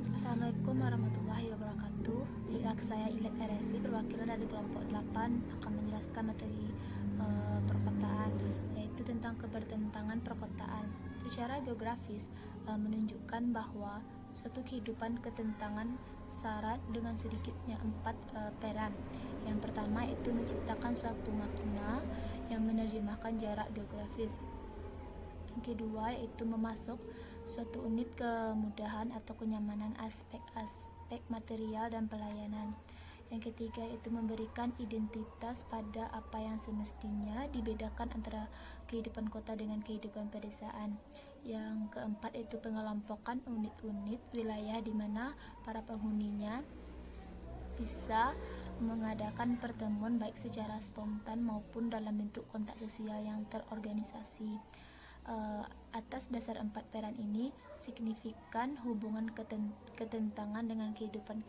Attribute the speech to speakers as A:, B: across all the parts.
A: Assalamualaikum warahmatullahi wabarakatuh. Saya Ilet RSI, perwakilan dari kelompok 8, akan menjelaskan materi perkotaan, yaitu tentang kebertentangan perkotaan. Secara geografis, menunjukkan bahwa suatu kehidupan ketentangan syarat dengan sedikitnya 4 peran. Yang pertama itu menciptakan suatu makna yang menerjemahkan jarak geografis. Yang kedua yaitu memasuk suatu unit kemudahan atau kenyamanan aspek-aspek material dan pelayanan. Yang ketiga yaitu memberikan identitas pada apa yang semestinya dibedakan antara kehidupan kota dengan kehidupan pedesaan. Yang keempat yaitu pengelompokan unit-unit wilayah di mana para penghuninya bisa mengadakan pertemuan baik secara spontan maupun dalam bentuk kontak sosial yang terorganisasi. Atas dasar 4 peran ini, signifikan hubungan ketentangan dengan kehidupan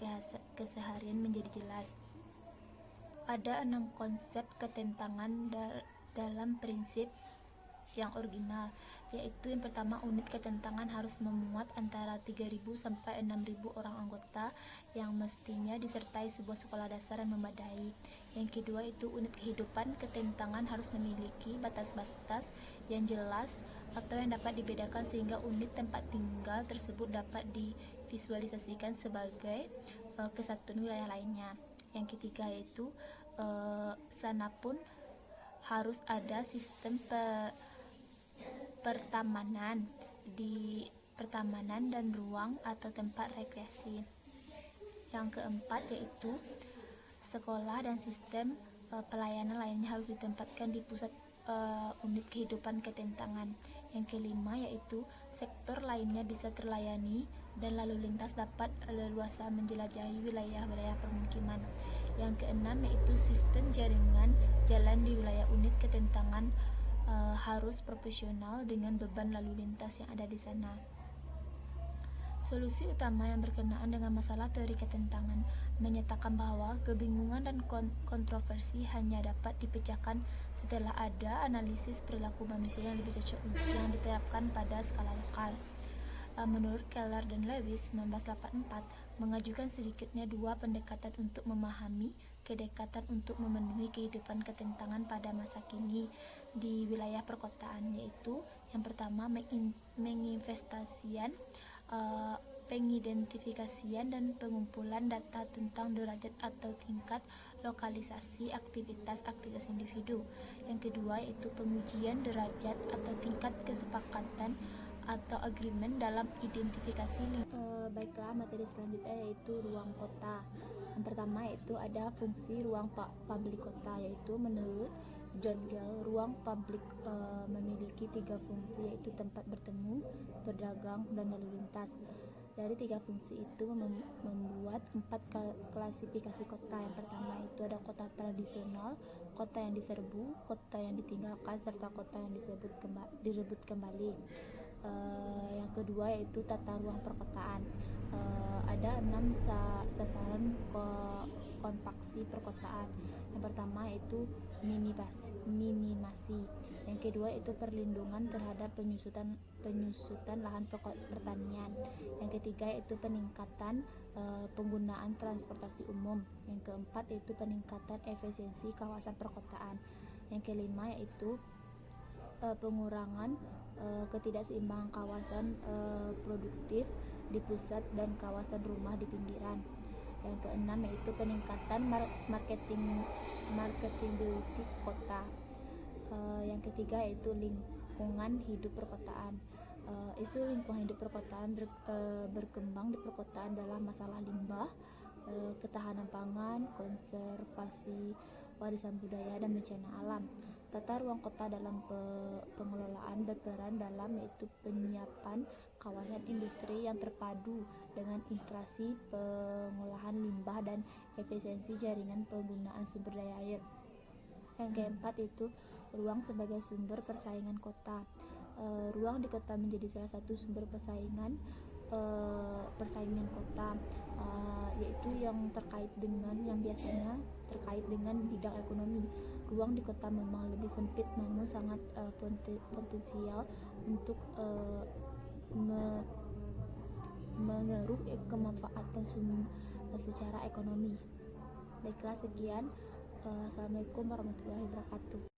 A: keseharian menjadi jelas. Ada 6 konsep ketentangan dalam prinsip yang original, yaitu yang pertama, unit ketentangan harus memuat antara 3.000 sampai 6.000 orang anggota yang mestinya disertai sebuah sekolah dasar yang memadai. Yang kedua itu unit kehidupan ketentangan harus memiliki batas-batas yang jelas atau yang dapat dibedakan sehingga unit tempat tinggal tersebut dapat divisualisasikan sebagai kesatuan wilayah lainnya. Yang ketiga yaitu sana pun harus ada sistem pertamanan dan ruang atau tempat rekreasi. Yang keempat yaitu sekolah dan sistem pelayanan lainnya harus ditempatkan di pusat unit kehidupan ketentangan. Yang kelima yaitu sektor lainnya bisa terlayani dan lalu lintas dapat leluasa menjelajahi wilayah-wilayah permukiman. Yang keenam yaitu sistem jaringan jalan di wilayah unit ketentangan harus proporsional dengan beban lalu lintas yang ada di sana. Solusi utama yang berkenaan dengan masalah teori ketentangan menyatakan bahwa kebingungan dan kontroversi hanya dapat dipecahkan setelah ada analisis perilaku manusia yang lebih cocok yang diterapkan pada skala lokal. Menurut Keller dan Lewis 1984 mengajukan sedikitnya 2 pendekatan untuk memahami kedekatan untuk memenuhi kehidupan ketentangan pada masa kini di wilayah perkotaan, yaitu yang pertama pengidentifikasian dan pengumpulan data tentang derajat atau tingkat lokalisasi aktivitas individu. Yang kedua yaitu pengujian derajat atau tingkat kesepakatan atau agreement dalam identifikasi. Baiklah, materi selanjutnya yaitu ruang kota. Yang pertama yaitu ada fungsi ruang publik kota, yaitu menurut John Gale, ruang publik memiliki 3 fungsi, yaitu tempat bertemu, berdagang, dan lalu lintas. Dari 3 fungsi itu membuat 4 klasifikasi kota. Yang pertama itu ada kota tradisional, kota yang diserbu, kota yang ditinggalkan, serta kota yang direbut kembali. Yang kedua yaitu tata ruang perkotaan. Ada 6 sasaran kompaksi perkotaan. Yang pertama itu minimasi. Yang kedua itu perlindungan terhadap penyusutan lahan pertanian. Yang ketiga itu peningkatan penggunaan transportasi umum. Yang keempat itu peningkatan efisiensi kawasan perkotaan. Yang kelima yaitu pengurangan ketidakseimbangan kawasan produktif di pusat dan kawasan rumah di pinggiran. Yang keenam yaitu peningkatan marketability kota. Yang ketiga yaitu lingkungan hidup perkotaan. Isu lingkungan hidup perkotaan berkembang di perkotaan adalah masalah limbah, ketahanan pangan, konservasi warisan budaya, dan bencana alam. Tata ruang kota dalam pengelolaan berperan dalam yaitu penyiapan kawasan industri yang terpadu dengan instalasi pengolahan limbah dan efisiensi jaringan penggunaan sumber daya air. Yang keempat itu ruang sebagai sumber persaingan kota. Ruang di kota menjadi salah satu sumber persaingan kota, yaitu yang biasanya terkait dengan bidang ekonomi. Ruang di kota memang lebih sempit namun sangat potensial untuk mengeruh kemanfaatan secara ekonomi. Baiklah, sekian. Assalamualaikum warahmatullahi wabarakatuh.